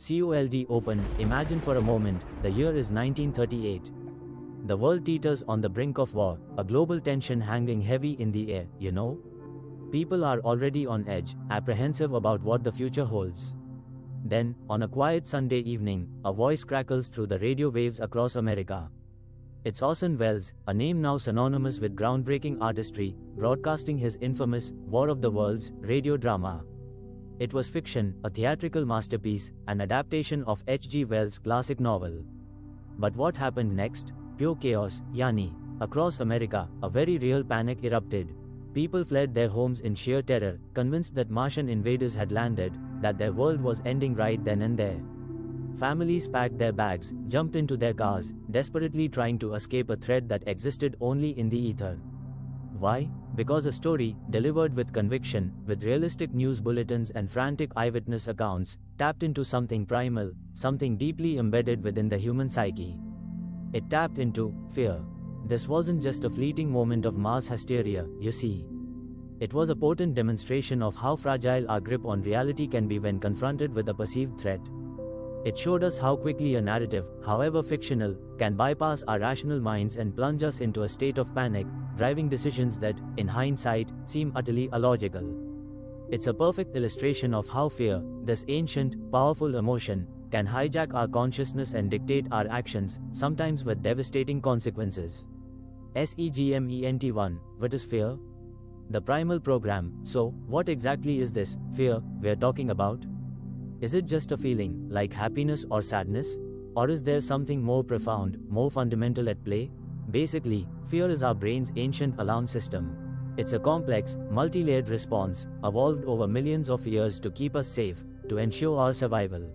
cold open. Imagine for a moment, the year is 1938. The world teeters on the brink of war, a global tension hanging heavy in the air, you know? People are already on edge, apprehensive about what the future holds. Then, on a quiet Sunday evening, a voice crackles through the radio waves across America. It's Orson Welles, a name now synonymous with groundbreaking artistry, broadcasting his infamous War of the Worlds radio drama. It was fiction, a theatrical masterpiece, an adaptation of H.G. Wells' classic novel. But what happened next? Pure chaos, yaani. Across America, a very real panic erupted. People fled their homes in sheer terror, convinced that Martian invaders had landed, that their world was ending right then and there. Families packed their bags, jumped into their cars, desperately trying to escape a threat that existed only in the ether. Why? Because a story, delivered with conviction, with realistic news bulletins and frantic eyewitness accounts, tapped into something primal, something deeply embedded within the human psyche. It tapped into fear. This wasn't just a fleeting moment of mass hysteria, you see. It was a potent demonstration of how fragile our grip on reality can be when confronted with a perceived threat. It showed us how quickly a narrative, however fictional, can bypass our rational minds and plunge us into a state of panic, driving decisions that, in hindsight, seem utterly illogical. It's a perfect illustration of how fear, this ancient, powerful emotion, can hijack our consciousness and dictate our actions, sometimes with devastating consequences. Segment 1. What is fear? The primal program. So, what exactly is this fear we're talking about? Is it just a feeling, like happiness or sadness? Or is there something more profound, more fundamental at play? Basically, fear is our brain's ancient alarm system. It's a complex, multi-layered response, evolved over millions of years to keep us safe, to ensure our survival.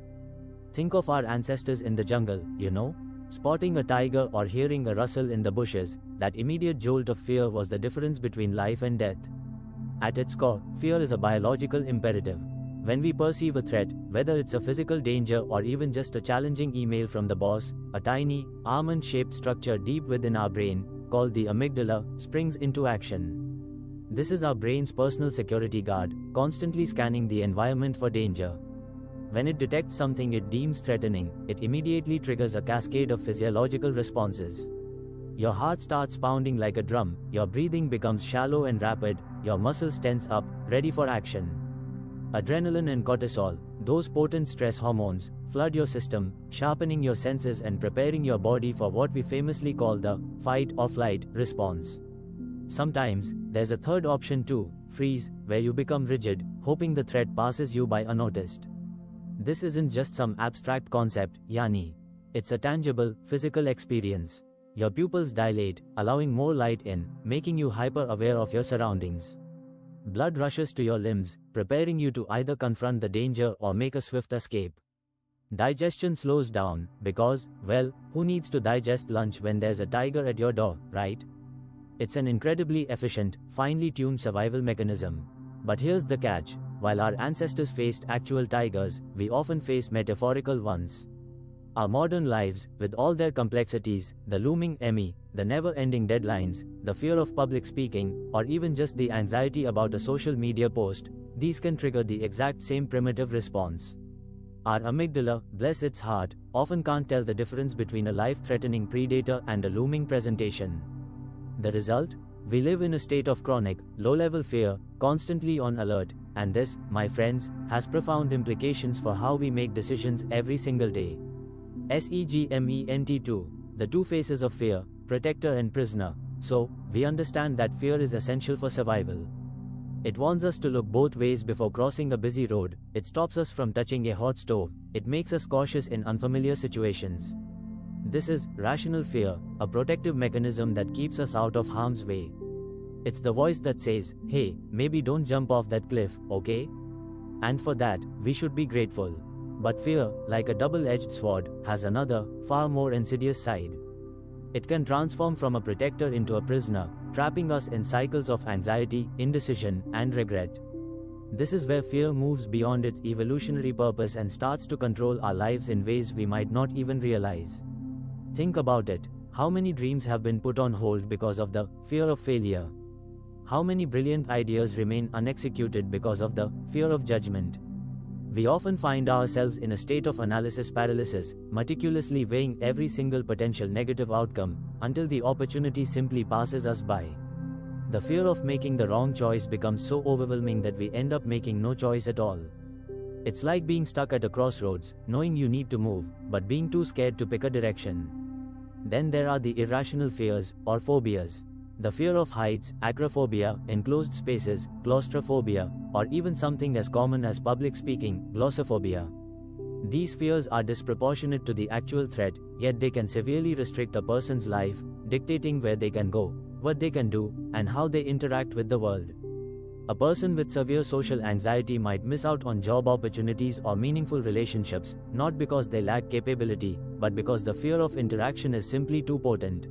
Think of our ancestors in the jungle, you know? Spotting a tiger or hearing a rustle in the bushes, that immediate jolt of fear was the difference between life and death. At its core, fear is a biological imperative. When we perceive a threat, whether it's a physical danger or even just a challenging email from the boss, a tiny, almond-shaped structure deep within our brain, called the amygdala, springs into action. This is our brain's personal security guard, constantly scanning the environment for danger. When it detects something it deems threatening, it immediately triggers a cascade of physiological responses. Your heart starts pounding like a drum, your breathing becomes shallow and rapid, your muscles tense up, ready for action. Adrenaline and cortisol, those potent stress hormones, flood your system, sharpening your senses and preparing your body for what we famously call the fight or flight response. Sometimes, there's a third option too, freeze, where you become rigid, hoping the threat passes you by unnoticed. This isn't just some abstract concept, yaani. It's a tangible, physical experience. Your pupils dilate, allowing more light in, making you hyper-aware of your surroundings. Blood rushes to your limbs, preparing you to either confront the danger or make a swift escape. Digestion slows down, because, well, who needs to digest lunch when there's a tiger at your door, right? It's an incredibly efficient, finely tuned survival mechanism. But here's the catch. While our ancestors faced actual tigers, we often face metaphorical ones. Our modern lives, with all their complexities, the looming Emmy, the never-ending deadlines, the fear of public speaking, or even just the anxiety about a social media post, these can trigger the exact same primitive response. Our amygdala, bless its heart, often can't tell the difference between a life-threatening predator and a looming presentation. The result? We live in a state of chronic, low-level fear, constantly on alert, and this, my friends, has profound implications for how we make decisions every single day. Segment 2. The two faces of fear, protector and prisoner. So, we understand that fear is essential for survival. It warns us to look both ways before crossing a busy road, it stops us from touching a hot stove, it makes us cautious in unfamiliar situations. This is rational fear, a protective mechanism that keeps us out of harm's way. It's the voice that says, hey, maybe don't jump off that cliff, okay? And for that, we should be grateful. But fear, like a double-edged sword, has another, far more insidious side. It can transform from a protector into a prisoner, trapping us in cycles of anxiety, indecision, and regret. This is where fear moves beyond its evolutionary purpose and starts to control our lives in ways we might not even realize. Think about it. How many dreams have been put on hold because of the fear of failure? How many brilliant ideas remain unexecuted because of the fear of judgment? We often find ourselves in a state of analysis paralysis, meticulously weighing every single potential negative outcome, until the opportunity simply passes us by. The fear of making the wrong choice becomes so overwhelming that we end up making no choice at all. It's like being stuck at a crossroads, knowing you need to move, but being too scared to pick a direction. Then there are the irrational fears, or phobias. The fear of heights, acrophobia, enclosed spaces, claustrophobia, or even something as common as public speaking, glossophobia. These fears are disproportionate to the actual threat, yet they can severely restrict a person's life, dictating where they can go, what they can do, and how they interact with the world. A person with severe social anxiety might miss out on job opportunities or meaningful relationships, not because they lack capability, but because the fear of interaction is simply too potent.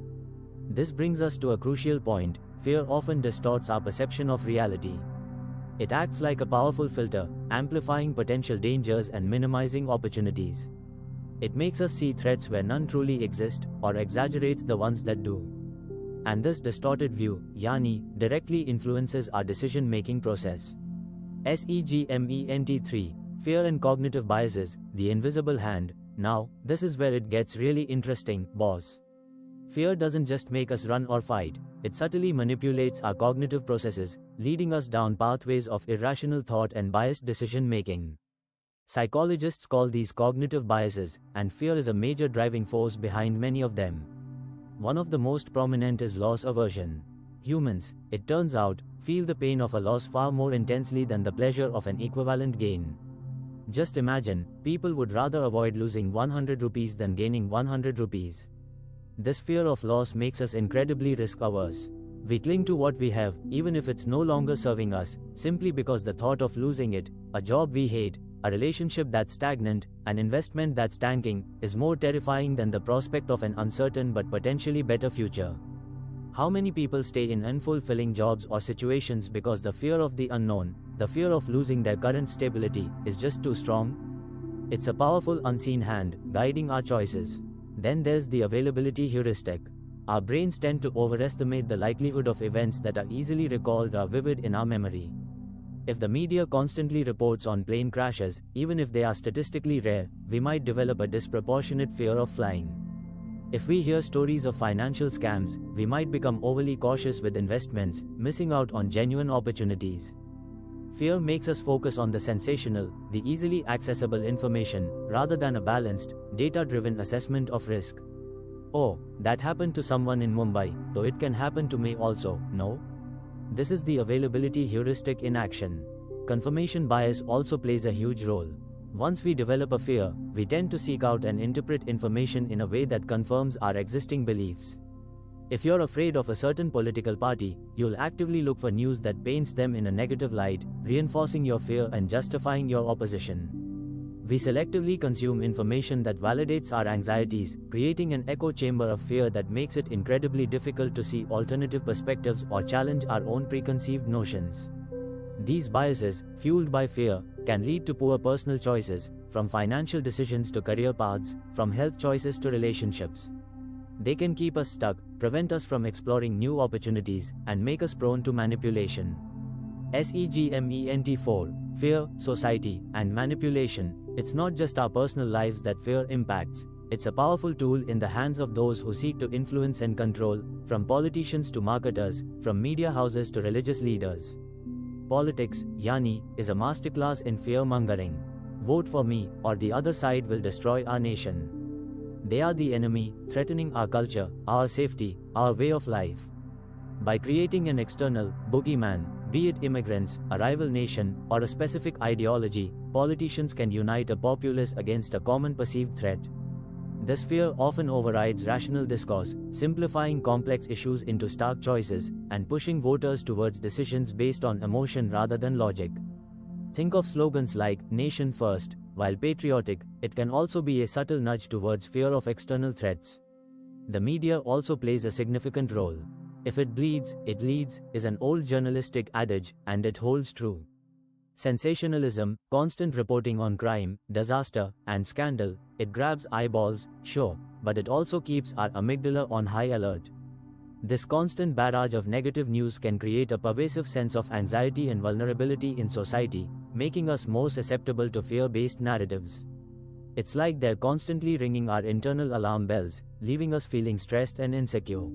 This brings us to a crucial point: fear often distorts our perception of reality. It acts like a powerful filter, amplifying potential dangers and minimizing opportunities. It makes us see threats where none truly exist, or exaggerates the ones that do. And this distorted view, yaani, directly influences our decision-making process. Segment 3, Fear and Cognitive Biases, the Invisible Hand. Now, this is where it gets really interesting, boss. Fear doesn't just make us run or fight, it subtly manipulates our cognitive processes, leading us down pathways of irrational thought and biased decision-making. Psychologists call these cognitive biases, and fear is a major driving force behind many of them. One of the most prominent is loss aversion. Humans, it turns out, feel the pain of a loss far more intensely than the pleasure of an equivalent gain. Just imagine, people would rather avoid losing 100 rupees than gaining 100 rupees. This fear of loss makes us incredibly risk-averse. We cling to what we have, even if it's no longer serving us, simply because the thought of losing it, a job we hate, a relationship that's stagnant, an investment that's tanking, is more terrifying than the prospect of an uncertain but potentially better future. How many people stay in unfulfilling jobs or situations because the fear of the unknown, the fear of losing their current stability, is just too strong? It's a powerful unseen hand, guiding our choices. Then there's the availability heuristic. Our brains tend to overestimate the likelihood of events that are easily recalled or vivid in our memory. If the media constantly reports on plane crashes, even if they are statistically rare, we might develop a disproportionate fear of flying. If we hear stories of financial scams, we might become overly cautious with investments, missing out on genuine opportunities. Fear makes us focus on the sensational, the easily accessible information, rather than a balanced, data-driven assessment of risk. Oh, that happened to someone in Mumbai, though it can happen to me also, no? This is the availability heuristic in action. Confirmation bias also plays a huge role. Once we develop a fear, we tend to seek out and interpret information in a way that confirms our existing beliefs. If you're afraid of a certain political party, you'll actively look for news that paints them in a negative light, reinforcing your fear and justifying your opposition. We selectively consume information that validates our anxieties, creating an echo chamber of fear that makes it incredibly difficult to see alternative perspectives or challenge our own preconceived notions. These biases, fueled by fear, can lead to poor personal choices, from financial decisions to career paths, from health choices to relationships. They can keep us stuck, prevent us from exploring new opportunities, and make us prone to manipulation. Segment 4, Fear, Society, and Manipulation. It's not just our personal lives that fear impacts. It's a powerful tool in the hands of those who seek to influence and control, from politicians to marketers, from media houses to religious leaders. Politics, yaani, is a masterclass in fear-mongering. Vote for me, or the other side will destroy our nation. They are the enemy, threatening our culture, our safety, our way of life. By creating an external boogeyman, be it immigrants, a rival nation, or a specific ideology, politicians can unite a populace against a common perceived threat. This fear often overrides rational discourse, simplifying complex issues into stark choices, and pushing voters towards decisions based on emotion rather than logic. Think of slogans like "Nation First." While patriotic, it can also be a subtle nudge towards fear of external threats. The media also plays a significant role. If it bleeds, it leads, is an old journalistic adage, and it holds true. Sensationalism, constant reporting on crime, disaster, and scandal, it grabs eyeballs, sure, but it also keeps our amygdala on high alert. This constant barrage of negative news can create a pervasive sense of anxiety and vulnerability in society, making us more susceptible to fear-based narratives. It's like they're constantly ringing our internal alarm bells, leaving us feeling stressed and insecure.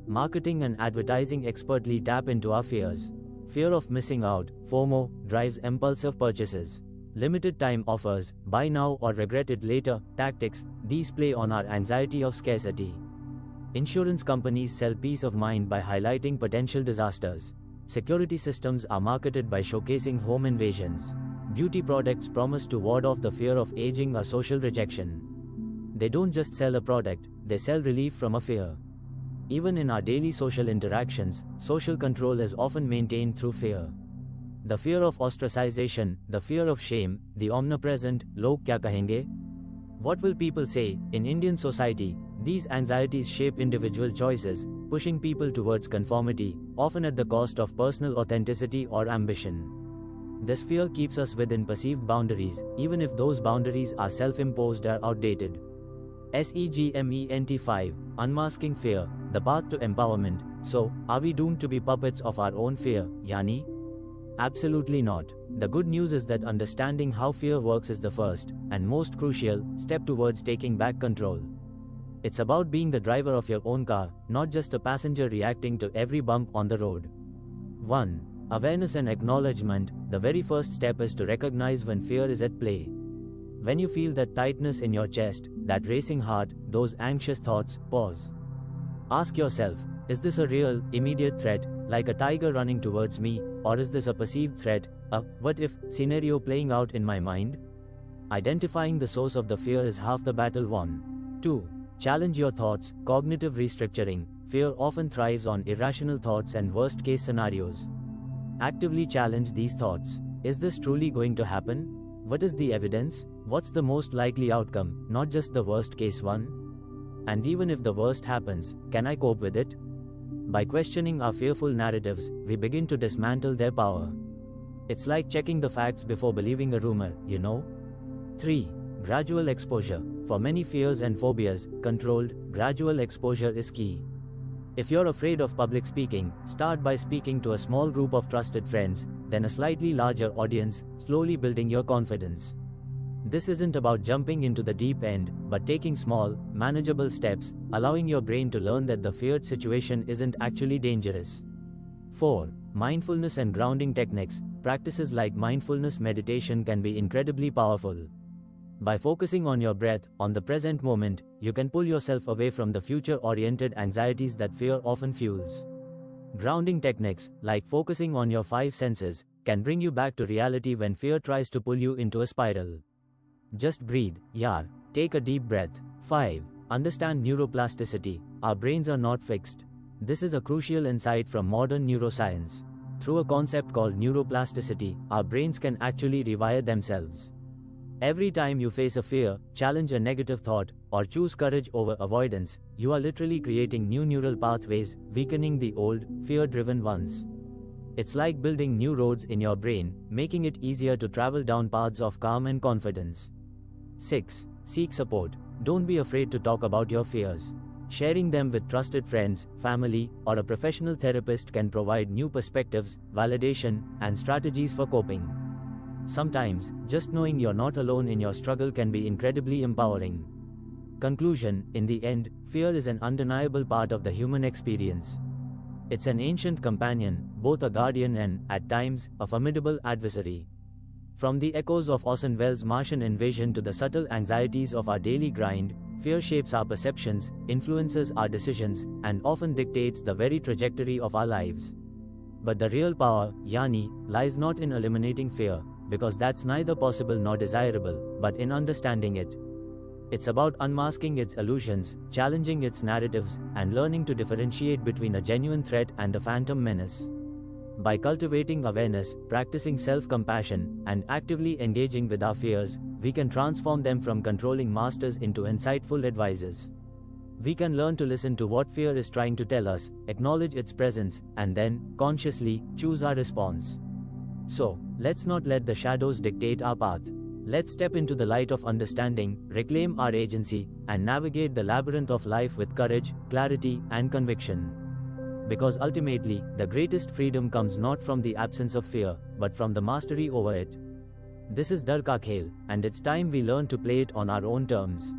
Marketing and advertising expertly tap into our fears. Fear of missing out, FOMO, drives impulsive purchases. Limited time offers, buy now or regret it later, tactics, these play on our anxiety of scarcity. Insurance companies sell peace of mind by highlighting potential disasters. Security systems are marketed by showcasing home invasions. Beauty products promise to ward off the fear of aging or social rejection. They don't just sell a product, they sell relief from a fear. Even in our daily social interactions, social control is often maintained through fear. The fear of ostracization, the fear of shame, the omnipresent, log kya kahenge? What will people say? In Indian society, these anxieties shape individual choices, pushing people towards conformity, often at the cost of personal authenticity or ambition. This fear keeps us within perceived boundaries, even if those boundaries are self-imposed or outdated. Segment 5, Unmasking Fear, the Path to Empowerment. So, are we doomed to be puppets of our own fear, yaani? Absolutely not. The good news is that understanding how fear works is the first, and most crucial, step towards taking back control. It's about being the driver of your own car, not just a passenger reacting to every bump on the road. 1. Awareness and acknowledgement. The very first step is to recognize when fear is at play. When you feel that tightness in your chest, that racing heart, those anxious thoughts, pause. Ask yourself, is this a real, immediate threat, like a tiger running towards me, or is this a perceived threat, a what if scenario playing out in my mind? Identifying the source of the fear is half the battle won. 2. Challenge your thoughts. Cognitive restructuring. Fear often thrives on irrational thoughts and worst-case scenarios. Actively challenge these thoughts. Is this truly going to happen? What is the evidence? What's the most likely outcome, not just the worst-case one? And even if the worst happens, can I cope with it? By questioning our fearful narratives, we begin to dismantle their power. It's like checking the facts before believing a rumor, you know? 3. Gradual exposure. For many fears and phobias, controlled, gradual exposure is key. If you're afraid of public speaking, start by speaking to a small group of trusted friends, then a slightly larger audience, slowly building your confidence. This isn't about jumping into the deep end, but taking small, manageable steps, allowing your brain to learn that the feared situation isn't actually dangerous. 4. Mindfulness and grounding techniques. Practices like mindfulness meditation can be incredibly powerful. By focusing on your breath, on the present moment, you can pull yourself away from the future-oriented anxieties that fear often fuels. Grounding techniques, like focusing on your 5 senses, can bring you back to reality when fear tries to pull you into a spiral. Just breathe, yaar. Take a deep breath. 5. Understand neuroplasticity. Our brains are not fixed. This is a crucial insight from modern neuroscience. Through a concept called neuroplasticity, our brains can actually rewire themselves. Every time you face a fear, challenge a negative thought, or choose courage over avoidance, you are literally creating new neural pathways, weakening the old, fear-driven ones. It's like building new roads in your brain, making it easier to travel down paths of calm and confidence. 6. Seek support. Don't be afraid to talk about your fears. Sharing them with trusted friends, family, or a professional therapist can provide new perspectives, validation, and strategies for coping. Sometimes, just knowing you're not alone in your struggle can be incredibly empowering. Conclusion: in the end, fear is an undeniable part of the human experience. It's an ancient companion, both a guardian and, at times, a formidable adversary. From the echoes of Orson Welles' Martian invasion to the subtle anxieties of our daily grind, fear shapes our perceptions, influences our decisions, and often dictates the very trajectory of our lives. But the real power, yaani, lies not in eliminating fear, because that's neither possible nor desirable, but in understanding it. It's about unmasking its illusions, challenging its narratives, and learning to differentiate between a genuine threat and the phantom menace. By cultivating awareness, practicing self-compassion, and actively engaging with our fears, we can transform them from controlling masters into insightful advisors. We can learn to listen to what fear is trying to tell us, acknowledge its presence, and then, consciously, choose our response. So, let's not let the shadows dictate our path. Let's step into the light of understanding, reclaim our agency, and navigate the labyrinth of life with courage, clarity, and conviction. Because ultimately, the greatest freedom comes not from the absence of fear, but from the mastery over it. This is Dar Ka Khel, and it's time we learn to play it on our own terms.